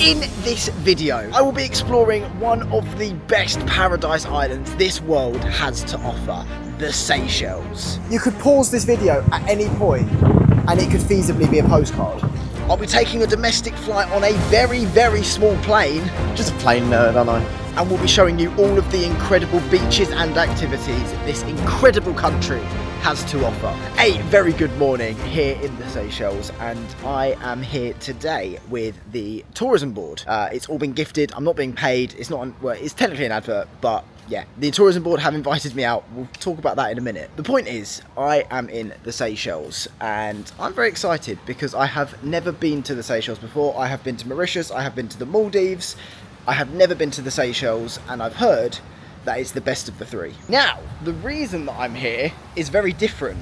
In this video, I will be exploring one of the best paradise islands this world has to offer, the Seychelles. You could pause this video at any point and it could feasibly be a postcard. I'll be taking a domestic flight on a very, very small plane. Just a plane nerd, aren't I? And we'll be showing you all of the incredible beaches and activities this incredible country has to offer. A very good morning here in the Seychelles, and I am here today with the tourism board. It's all been gifted. I'm not being paid. It's not, well, it's technically an advert, but yeah, the tourism board have invited me out. We'll talk about that in a minute. The point is, I am in the Seychelles and I'm very excited because I have never been to the Seychelles before. I have been to Mauritius, I have been to the Maldives, I have never been to the Seychelles, and I've heard that it's the best of the three. Now, the reason that I'm here is very different.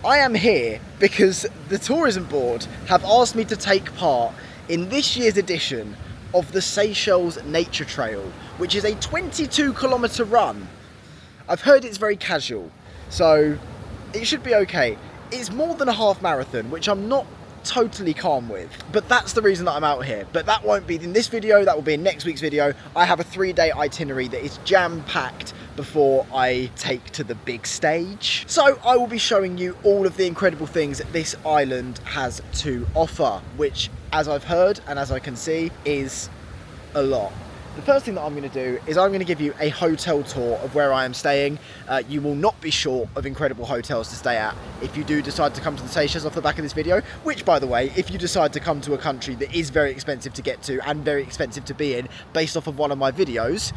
I am here because the tourism board have asked me to take part in this year's edition of the Seychelles Nature Trail, which is a 22-kilometre run. I've heard it's very casual, so it should be okay. It's more than a half marathon, which I'm not totally calm with, but that's the reason that I'm out here. But that won't be in this video, that will be in next week's video. I have a 3-day itinerary that is jam-packed before I take to the big stage. So I will be showing you all of the incredible things that this island has to offer, which, as I've heard and as I can see, is a lot. The first thing that I'm going to do is I'm going to give you a hotel tour of where I am staying. You will not be short of incredible hotels to stay at if you do decide to come to the Seychelles off the back of this video, which, by the way, if you decide to come to a country that is very expensive to get to and very expensive to be in based off of one of my videos,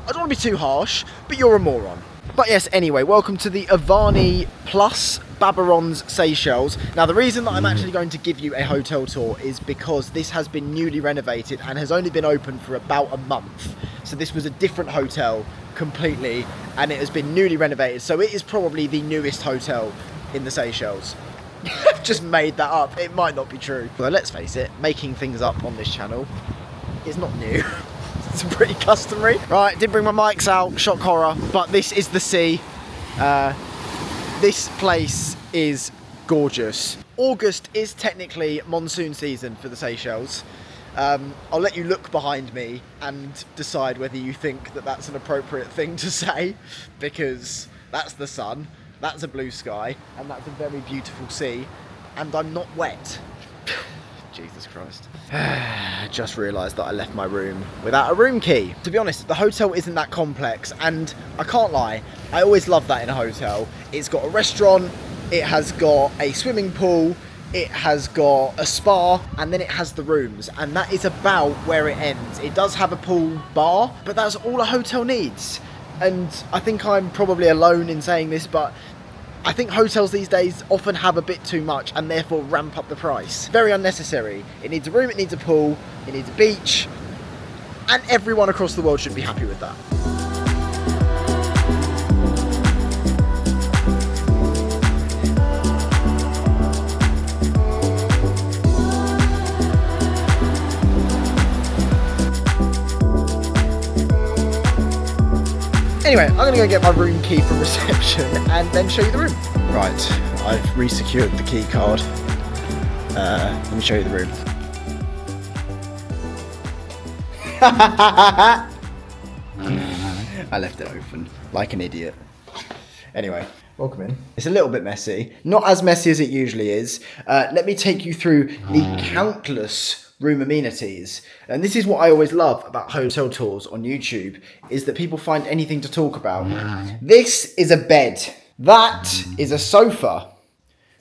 I don't want to be too harsh, but you're a moron. But yes, anyway, welcome to the Avani Plus Babarons Seychelles. Now, the reason that I'm actually going to give you a hotel tour is because this has been newly renovated and has only been open for about a month. So this was a different hotel completely, and it has been newly renovated. So it is probably the newest hotel in the Seychelles. I've just made that up. It might not be true. But let's face it, making things up on this channel is not new. It's pretty customary. Right, did bring my mics out, shock horror, but this is the sea. This place is gorgeous. August is technically monsoon season for the Seychelles. I'll let you look behind me and decide whether you think that that's an appropriate thing to say, because that's the sun, that's a blue sky, and that's a very beautiful sea, and I'm not wet. Jesus Christ. I just realised that I left my room without a room key. To be honest, the hotel isn't that complex, and I can't lie, I always love that in a hotel. It's got a restaurant, it has got a swimming pool, it has got a spa, and then it has the rooms, and that is about where it ends. It does have a pool bar, but that's all a hotel needs. And I think I'm probably alone in saying this, but I think hotels these days often have a bit too much and therefore ramp up the price. Very unnecessary. It needs a room, it needs a pool, it needs a beach, and everyone across the world should be happy with that. Anyway, I'm going to go get my room key from reception and then show you the room. Right, I've re-secured the key card. Let me show you the room. I left it open, like an idiot. Anyway, welcome in. It's a little bit messy. Not as messy as it usually is. Let me take you through the countless room amenities. And this is what I always love about hotel tours on YouTube, is that people find anything to talk about. This is a bed. That is a sofa.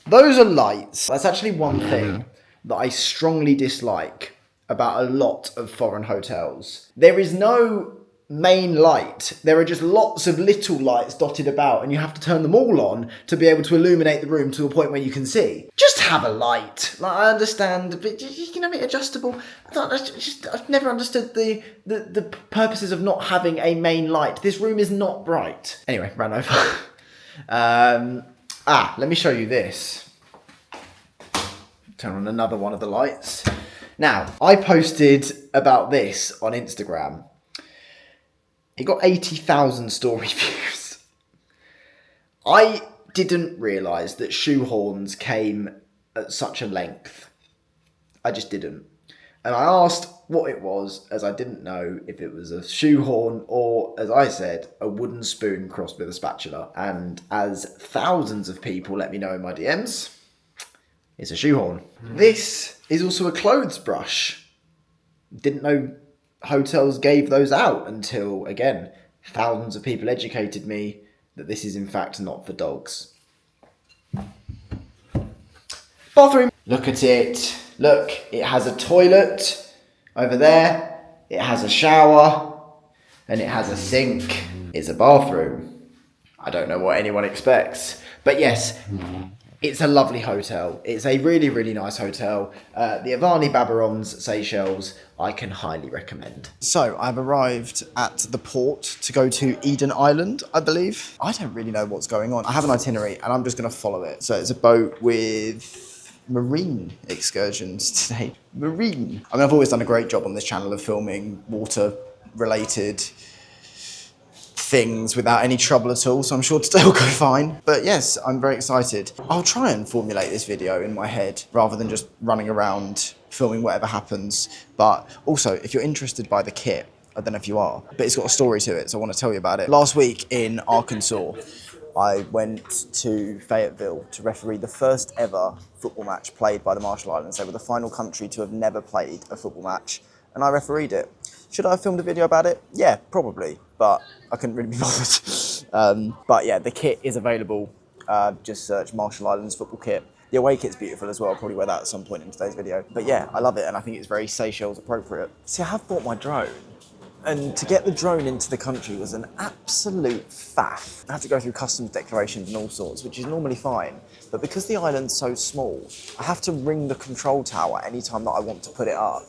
Those are lights. That's actually one thing that I strongly dislike about a lot of foreign hotels. There is no main light. There are just lots of little lights dotted about, and you have to turn them all on to be able to illuminate the room to a point where you can see. Just have a light. Like, I understand, but you can have it adjustable. I've never understood the purposes of not having a main light. This room is not bright. Anyway, ran over. Let me show you this. Turn on another one of the lights. Now, I posted about this on Instagram. It got 80,000 story views. I didn't realise that shoehorns came at such a length. I just didn't. And I asked what it was, as I didn't know if it was a shoehorn or, as I said, a wooden spoon crossed with a spatula. And as thousands of people let me know in my DMs, it's a shoehorn. This is also a clothes brush. Didn't know hotels gave those out until, again, thousands of people educated me that this is in fact not for dogs. Bathroom. Look at it. Look, it has a toilet over there. It has a shower. And it has a sink. It's a bathroom. I don't know what anyone expects. But yes, it's a lovely hotel. It's a really, really nice hotel. The Avani Babarons, Seychelles, I can highly recommend. So I've arrived at the port to go to Eden Island, I believe. I don't really know what's going on. I have an itinerary and I'm just going to follow it. So it's a boat with marine excursions today. Marine. I mean, I've always done a great job on this channel of filming water-related things without any trouble at all, so I'm sure today will go fine. But yes, I'm very excited. I'll try and formulate this video in my head rather than just running around filming whatever happens. But also, if you're interested by the kit, I don't know if you are, but it's got a story to it, so I want to tell you about it. Last week in Arkansas, I went to Fayetteville to referee the first ever football match played by the Marshall Islands. They were the final country to have never played a football match, and I refereed it. Should I have filmed a video about it? Yeah, probably, but I couldn't really be bothered. But yeah, the kit is available. Just search Marshall Islands football kit. The away kit's beautiful as well. I'll probably wear that at some point in today's video. But yeah, I love it, and I think it's very Seychelles appropriate. See, I have bought my drone. And to get the drone into the country was an absolute faff. I had to go through customs declarations and all sorts, which is normally fine. But because the island's so small, I have to ring the control tower anytime that I want to put it up.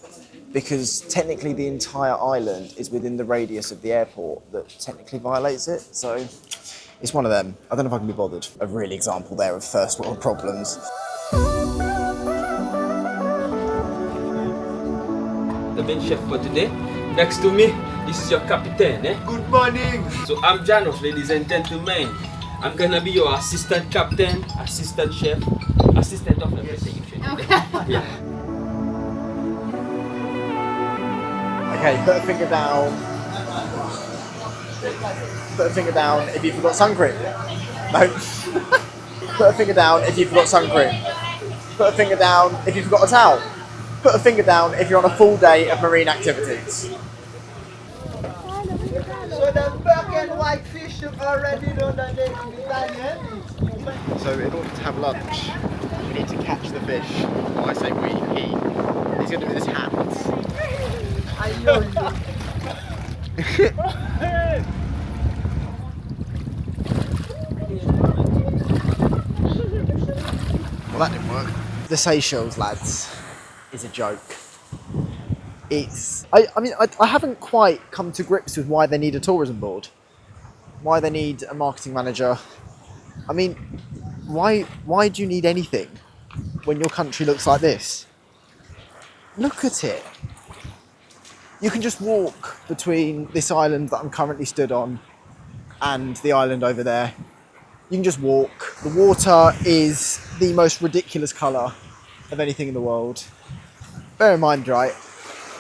Because technically the entire island is within the radius of the airport that technically violates it. So it's one of them. I don't know if I can be bothered. A real example there of first world problems. The main chef for today. Next to me, this is your captain, eh? Good morning! So I'm Janos, ladies and gentlemen. I'm gonna be your assistant captain, assistant chef, assistant of everything. Okay. Yeah. Okay, put a finger down. Put a finger down if you forgot sun cream. No. Put a finger down if you forgot sun cream. Put a finger down if you forgot a towel. Put a finger down if you're on a full day of marine activities. So the black and white fish you already know that they Italian. So in order to have lunch, we need to catch the fish. Well, I say we, he. He's going to do it with his hands. Well, that didn't work. The Seychelles, lads, is a joke. I haven't quite come to grips with why they need a tourism board. Why they need a marketing manager. I mean, why do you need anything when your country looks like this? Look at it. You can just walk between this island that I'm currently stood on and the island over there. You can just walk. The water is the most ridiculous colour of anything in the world. Bear in mind, right,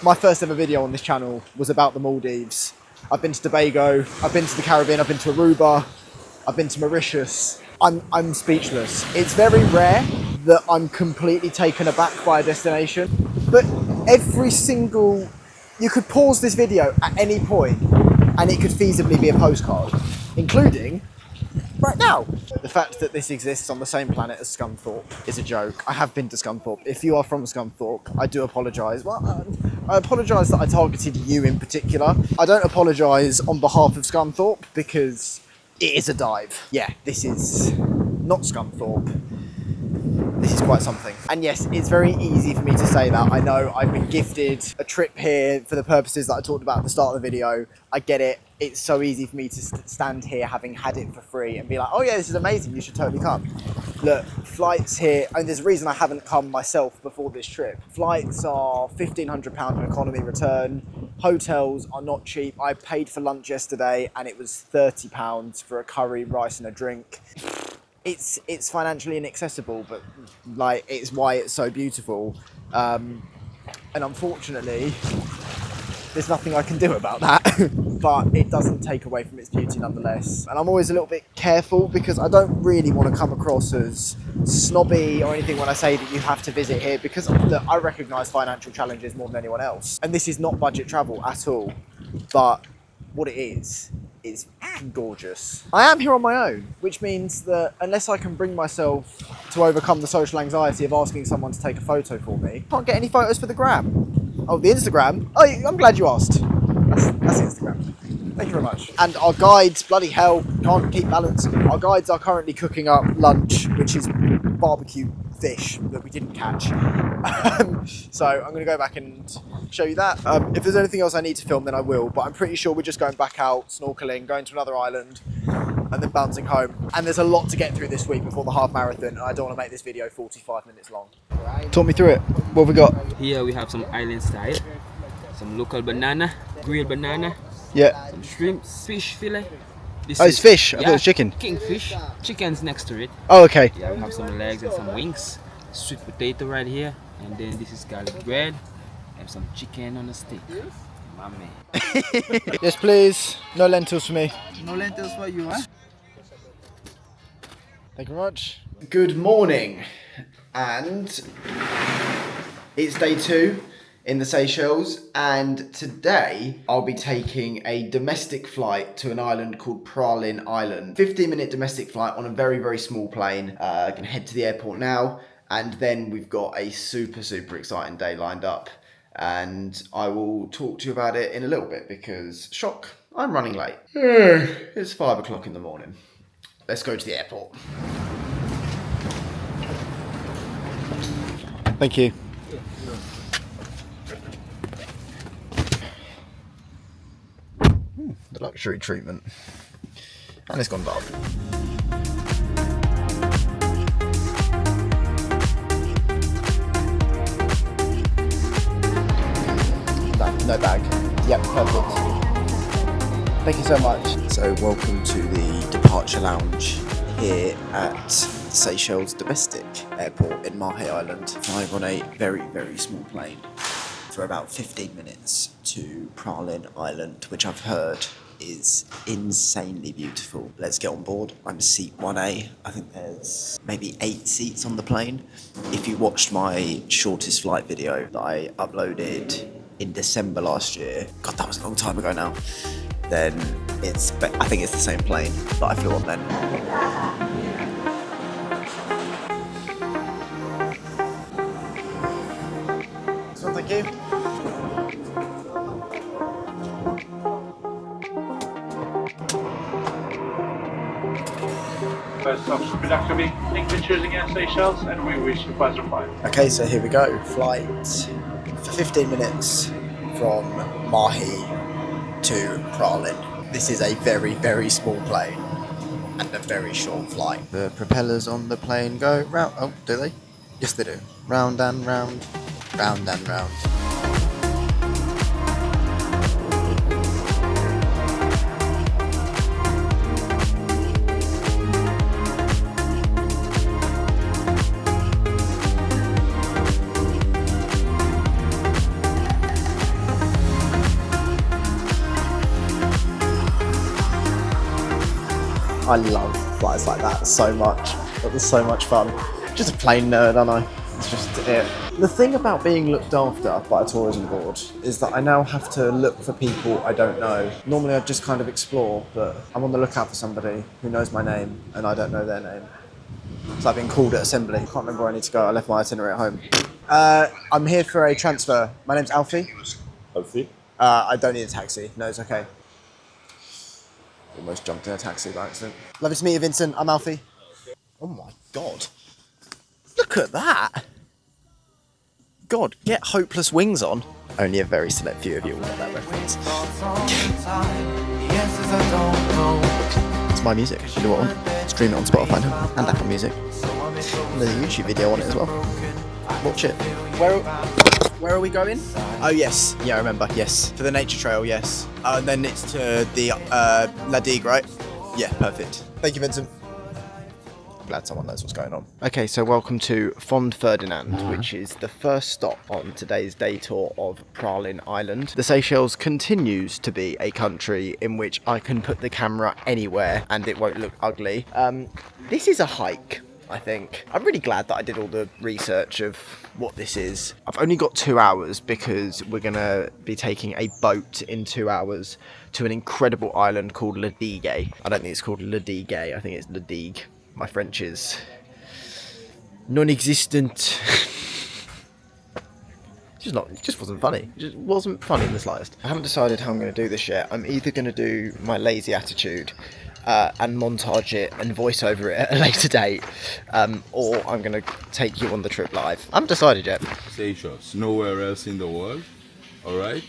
my first ever video on this channel was about the Maldives. I've been to Tobago, I've been to the Caribbean, I've been to Aruba, I've been to Mauritius. I'm speechless. It's very rare that I'm completely taken aback by a destination, but every single... You could pause this video at any point and it could feasibly be a postcard, including right now. The fact that this exists on the same planet as Scunthorpe is a joke. I have been to Scunthorpe. If you are from Scunthorpe, I do apologise. Well, I apologise that I targeted you in particular. I don't apologise on behalf of Scunthorpe because it is a dive. Yeah, this is not Scunthorpe. This is quite something. And yes, it's very easy for me to say that. I know I've been gifted a trip here for the purposes that I talked about at the start of the video. I get it. It's so easy for me to stand here having had it for free and be like, oh yeah, this is amazing, you should totally come. Look, flights here, and there's a reason I haven't come myself before this trip. Flights are £1,500 an economy return. Hotels are not cheap. I paid for lunch yesterday and it was £30 for a curry, rice and a drink. It's financially inaccessible, but like it's why it's so beautiful. And unfortunately, there's nothing I can do about that, but it doesn't take away from its beauty nonetheless. And I'm always a little bit careful because I don't really want to come across as snobby or anything when I say that you have to visit here, because I recognise financial challenges more than anyone else. And this is not budget travel at all, but what it is gorgeous. I am here on my own, which means that unless I can bring myself to overcome the social anxiety of asking someone to take a photo for me, I can't get any photos for the gram. Oh, the Instagram? Oh, I'm glad you asked. That's Instagram. Thank you very much. And our guides, bloody hell, can't keep balance. Our guides are currently cooking up lunch, which is barbecue fish that we didn't catch. So I'm going to go back and show you that. If there's anything else I need to film, then I will, but I'm pretty sure we're just going back out, snorkeling, going to another island, and then bouncing home. And there's a lot to get through this week before the half marathon, and I don't want to make this video 45 minutes long. Talk me through it. What have we got? Here we have some island style, some local banana, grilled banana, Yeah. some shrimp, fish fillet. This Oh, it's is- fish. I thought it was chicken. Kingfish. Chicken's next to it. Oh, okay. Yeah, we have some legs and some wings. Sweet potato right here. And then this is garlic bread. And some chicken on a stick. My man. Yes, please. No lentils for me. No lentils for you, huh? Thank you very much. Good morning, and it's day 2 in the Seychelles, and today I'll be taking a domestic flight to an island called Praslin Island. 15-minute domestic flight on a very, very small plane. I can head to the airport now, and then we've got a super, super exciting day lined up, and I will talk to you about it in a little bit because, shock, I'm running late. It's 5 o'clock in the morning. Let's go to the airport. Thank you. The luxury treatment. And it's gone dark. No bag. Yep, perfect. Thank you so much. So welcome to the departure lounge here at Seychelles Domestic Airport in Mahe Island. Flying on a very, very small plane for about 15 minutes to Praslin Island, which I've heard is insanely beautiful. Let's get on board. I'm seat 1A. I think there's maybe 8 seats on the plane. If you watched my shortest flight video that I uploaded in December last year, God, that was a long time ago now, then I think it's the same plane that I flew on then. So thank you. First off, productive signatures against Seychelles, and we wish you a pleasant flight. Okay, so here we go. Flight for 15 minutes from Mahe to Praslin. This is a very, very small plane and a very short flight. The propellers on the plane go round. Oh, do they? Yes, they do. Round and round, round and round. I love flights like that so much. It was so much fun. Just a plane nerd, aren't I? It's just it. The thing about being looked after by a tourism board is that I now have to look for people I don't know. Normally I just kind of explore, but I'm on the lookout for somebody who knows my name and I don't know their name. So I've been called at assembly. I can't remember where I need to go. I left my itinerary at home. I'm here for a transfer. My name's Alfie. Alfie? I don't need a taxi. No, it's okay. Almost jumped in a taxi by accident. Lovely to meet you, Vincent. I'm Alfie. Oh my God. Look at that. God, get Hopeless Wings on. Only a very select few of you will get that reference. It's my music. You know what? Stream it on Spotify now and Apple Music. And there's a YouTube video on it as well. Watch it. Where are we going? Oh yes, yeah, I remember. Yes, for the nature trail. Yes, and then it's to the Digue, right? Yeah, perfect. Thank you, Vincent. glad someone knows what's going on. Okay, so welcome to Fond Ferdinand, which is the first stop on today's day tour of Praslin Island. The Seychelles continues to be a country in which I can put the camera anywhere and it won't look ugly. This is a hike, I think. I'm really glad that I did all the research of what this is. I've only got 2 hours because we're gonna be taking a boat in 2 hours to an incredible island called Digue. I don't think it's called Digue, I think it's Digue. My French is non-existent. It just wasn't funny. It just wasn't funny in the slightest. I haven't decided how I'm going to do this yet. I'm either going to do my lazy attitude and montage it and voice over it at a later date, or I'm going to take you on the trip live. I haven't decided yet. Seychelles, nowhere else in the world, alright?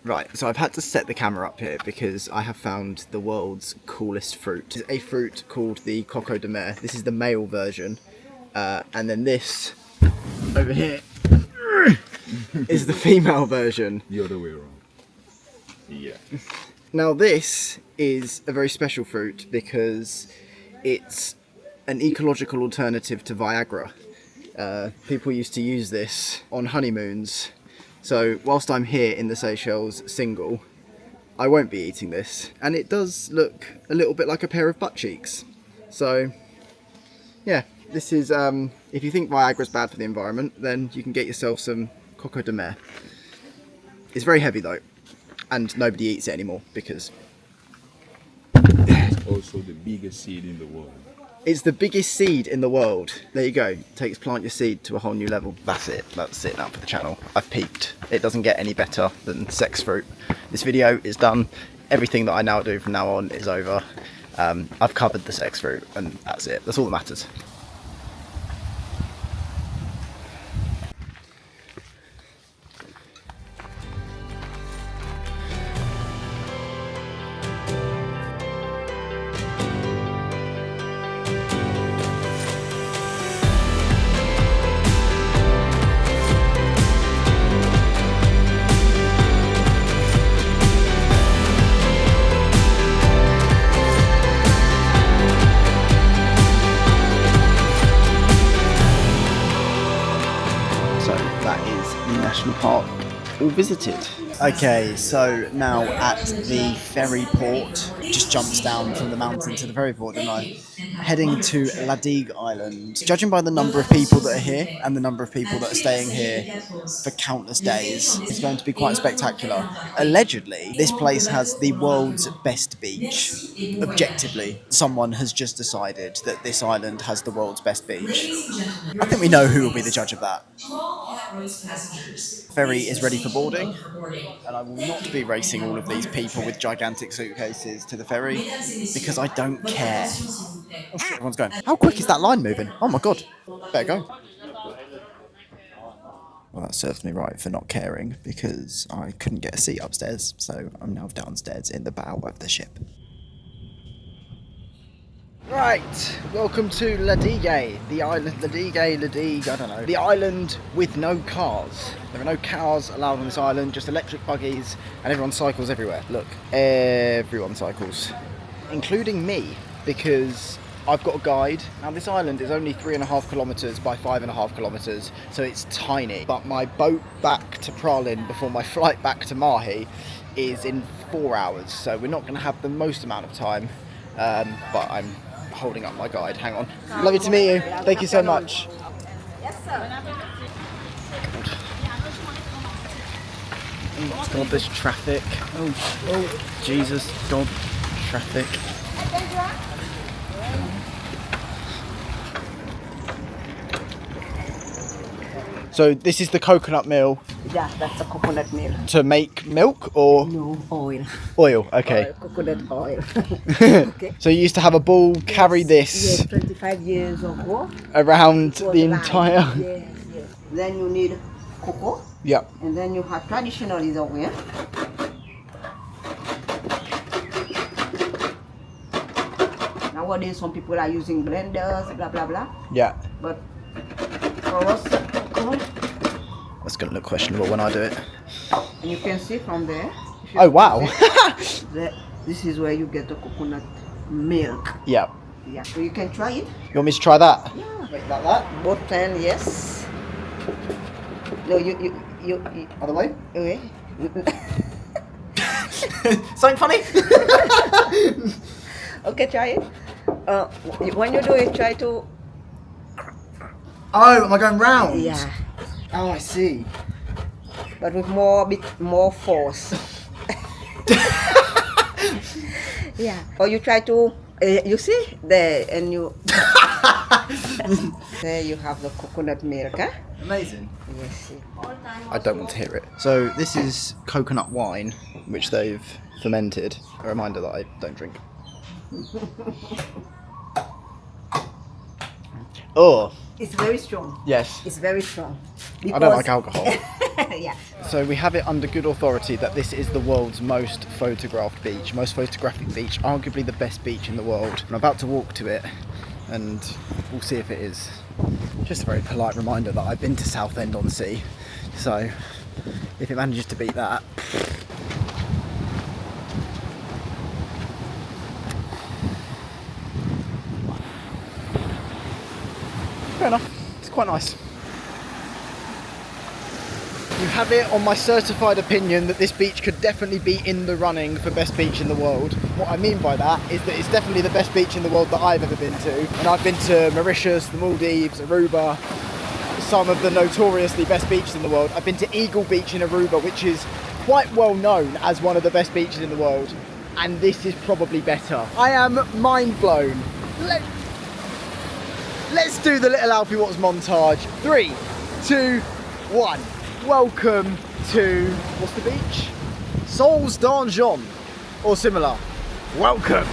Right, so I've had to set the camera up here because I have found the world's coolest fruit. It's a fruit called the coco de mer. This is the male version, and then this over here is the female version. The other way around. Yeah. Now this is a very special fruit because it's an ecological alternative to Viagra. People used to use this on honeymoons. So whilst I'm here in the Seychelles single, I won't be eating this. And it does look a little bit like a pair of butt cheeks. So yeah, this is, if you think Viagra's bad for the environment, then you can get yourself some coco de mer. It's very heavy though, and nobody eats it anymore because... It's also the biggest seed in the world. It's the biggest seed in the world. There you go. Plant your seed to a whole new level. That's it now for the channel. I've peaked. It doesn't get any better than sex fruit. This video is done. Everything that I now do from now on is over. I've covered the sex fruit and that's it. That's all that matters. National Park all visited. Okay, so now at the ferry port, just jumped down from the mountain to the ferry port, didn't I? Heading to Digue Island. Judging by the number of people that are here and the number of people that are staying here for countless days, it's going to be quite spectacular. Allegedly, this place has the world's best beach. Objectively, someone has just decided that this island has the world's best beach. I think we know who will be the judge of that. Ferry is ready for boarding, and I will not be racing all of these people with gigantic suitcases to the ferry because I don't care. Oh shit, everyone's going. How quick is that line moving? Oh my god. Better go. Well, that serves me right for not caring because I couldn't get a seat upstairs, so I'm now downstairs in the bow of the ship. Right, welcome to Digue, the island, Digue, I don't know. The island with no cars. There are no cars allowed on this island, just electric buggies, and everyone cycles everywhere. Look, everyone cycles, including me, because I've got a guide. Now this island is only 3.5 kilometres by 5.5 kilometres, so it's tiny. But my boat back to Praslin before my flight back to Mahi is in 4 hours, so we're not going to have the most amount of time, but I'm holding up my guide. Hang on. Lovely to meet you. Thank you so much. Yes, sir. Oh God, there's traffic. Oh, Jesus, God, traffic. So this is the coconut meal. Yeah, that's a coconut meal. To make milk or? No, oil. Oil, okay. Coconut oil. Okay. So you used to have a bull carry this? Yes, 25 years ago. Around the entire? Yes. Then you need cocoa. Yep. And then you have traditionally the way. Nowadays some people are using blenders, blah blah blah. Yeah. But for us, cocoa. That's going to look questionable when I do it. And you can see from there. Oh wow. This is where you get the coconut milk. Yep. Yeah, so you can try it. You want me to try that? Yeah. Wait, like that? Both hand, yes. No, you Other way? okay. Something funny? Okay, try it. When you do it, try to. Oh, am I going round? Yeah, Oh, I see. but with bit more force. Yeah. Or you try to. You see there, and you. There you have the coconut milk, huh? Amazing. Yes. I don't want to hear it. So this is coconut wine, which they've fermented. A reminder that I don't drink. Oh, It's very strong. yes. It's very strong. I don't like alcohol. Yeah. So we have it under good authority that this is the world's most photographed beach, most photographic beach, arguably the best beach in the world. I'm about to walk to it and we'll see if it is. Just a very polite reminder that I've been to Southend-on-Sea, so if it manages to beat that. Fair enough, it's quite nice. You have it on my certified opinion that this beach could definitely be in the running for best beach in the world. What I mean by that is that it's definitely the best beach in the world that I've ever been to. And I've been to Mauritius, the Maldives, Aruba, some of the notoriously best beaches in the world. I've been to Eagle Beach in Aruba, which is quite well known as one of the best beaches in the world. And this is probably better. I am mind blown. Let's do the little Alfie Watts montage. 3, 2, 1. Welcome to, what's the beach? Sols d'Argent, or similar. Welcome.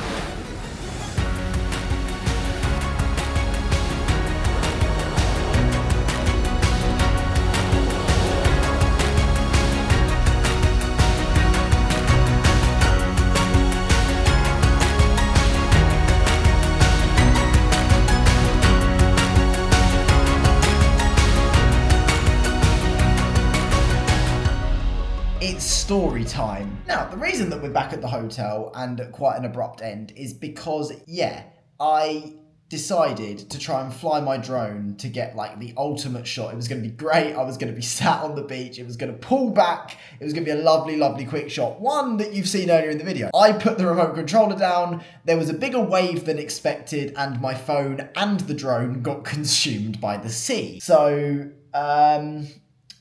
It's story time. Now, the reason that we're back at the hotel and at quite an abrupt end is because, yeah, I decided to try and fly my drone to get like the ultimate shot. It was going to be great. I was going to be sat on the beach. It was going to pull back. It was going to be a lovely, lovely quick shot. One that you've seen earlier in the video. I put the remote controller down. There was a bigger wave than expected and my phone and the drone got consumed by the sea. So,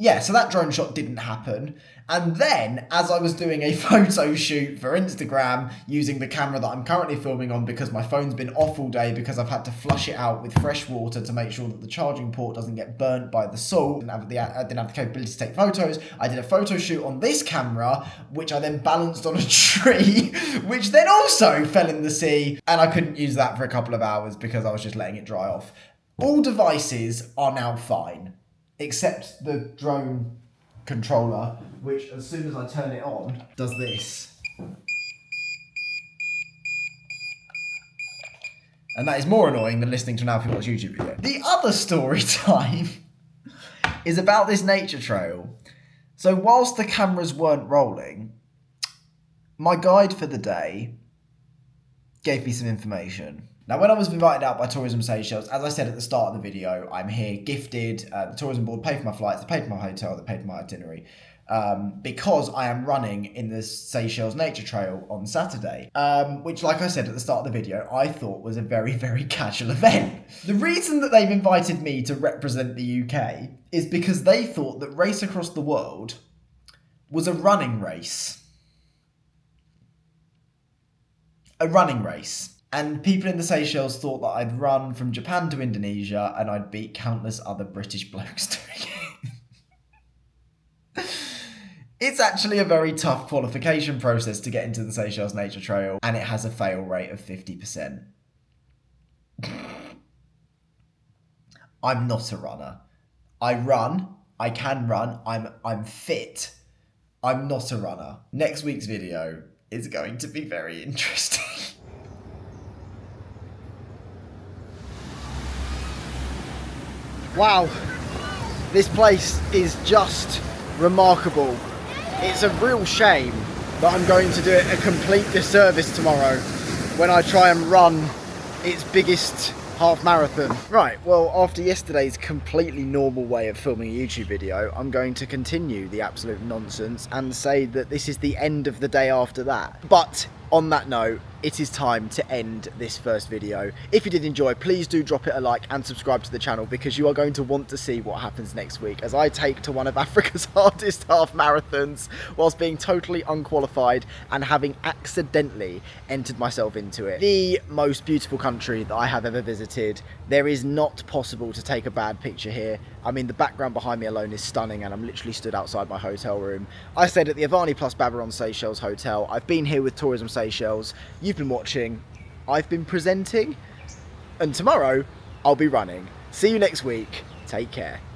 yeah, so that drone shot didn't happen. And then, as I was doing a photo shoot for Instagram using the camera that I'm currently filming on because my phone's been off all day because I've had to flush it out with fresh water to make sure that the charging port doesn't get burnt by the salt. I didn't have the capability to take photos. I did a photo shoot on this camera, which I then balanced on a tree, which then also fell in the sea. And I couldn't use that for a couple of hours because I was just letting it dry off. All devices are now fine, except the drone controller, which as soon as I turn it on, does this. And that is more annoying than listening to an Alfie Watts YouTube video. The other story time is about this nature trail. So whilst the cameras weren't rolling, my guide for the day gave me some information. Now, when I was invited out by Tourism Seychelles, as I said at the start of the video, I'm here gifted. The tourism board paid for my flights, they paid for my hotel, they paid for my itinerary, because I am running in the Seychelles Nature Trail on Saturday, which, like I said at the start of the video, I thought was a very, very casual event. The reason that they've invited me to represent the UK is because they thought that Race Across the World was a running race. A running race. And people in the Seychelles thought that I'd run from Japan to Indonesia and I'd beat countless other British blokes doing it. It's actually a very tough qualification process to get into the Seychelles Nature Trail, and it has a fail rate of 50%. I'm not a runner. I run, I can run, I'm fit. I'm not a runner. Next week's video is going to be very interesting. Wow, this place is just remarkable. It's a real shame that I'm going to do it a complete disservice tomorrow when I try and run its biggest half marathon. Right, well, after yesterday's completely normal way of filming a YouTube video, I'm going to continue the absolute nonsense and say that this is the end of the day after that. But on that note, it is time to end this first video. If you did enjoy, please do drop it a like and subscribe to the channel, because you are going to want to see what happens next week as I take to one of Africa's hardest half marathons whilst being totally unqualified and having accidentally entered myself into it. The most beautiful country that I have ever visited. There is not possible to take a bad picture here. I mean, the background behind me alone is stunning, and I'm literally stood outside my hotel room. I stayed at the Avani Plus Babaron Seychelles Hotel. I've been here with Tourism Seychelles. You've been watching. I've been presenting. And tomorrow, I'll be running. See you next week. Take care.